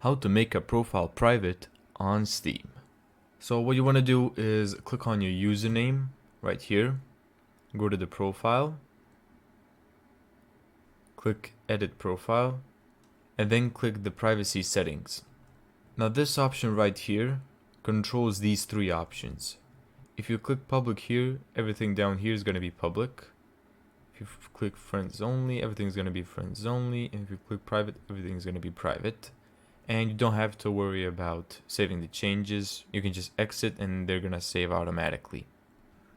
how to make a profile private on Steam. So what you want to do is click on your username right here, go to the profile, click edit profile, and then click the privacy settings. Now this option right here controls these three options. If you click public here, everything down here is going to be public. If you click friends only, everything's going to be friends only. And if you click private, everything's going to be private. And you don't have to worry about saving the changes. You can just exit and they're going to save automatically.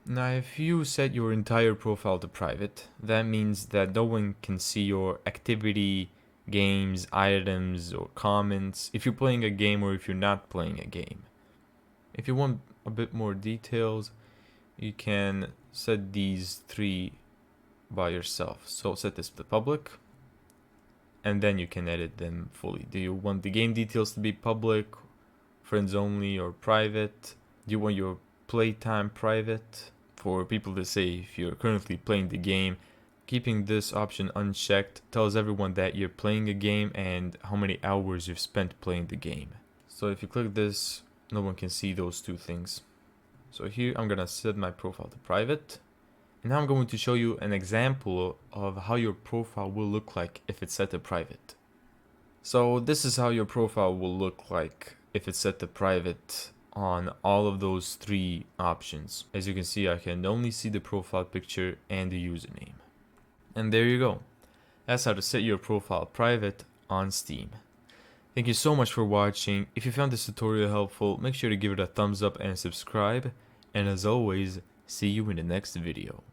Now if you set your entire profile to private, that means that no one can see your activity, games, items, or comments if you're playing a game or if you're not playing a game. If you want a bit more details, you can set these three by yourself. So set this to public, and then you can edit them fully. Do you want the game details to be public, friends only, or private? Do you want your playtime private? For people to say if you're currently playing the game. Keeping this option unchecked tells everyone that you're playing a game and how many hours you've spent playing the game. So if you click this, no one can see those two things. So here I'm gonna set my profile to private. And now I'm going to show you an example of how your profile will look like if it's set to private. So this is how your profile will look like if it's set to private on all of those three options. As you can see, I can only see the profile picture and the username. And there you go. That's how to set your profile private on Steam. Thank you so much for watching. If you found this tutorial helpful, make sure to give it a thumbs up and subscribe. And as always, see you in the next video.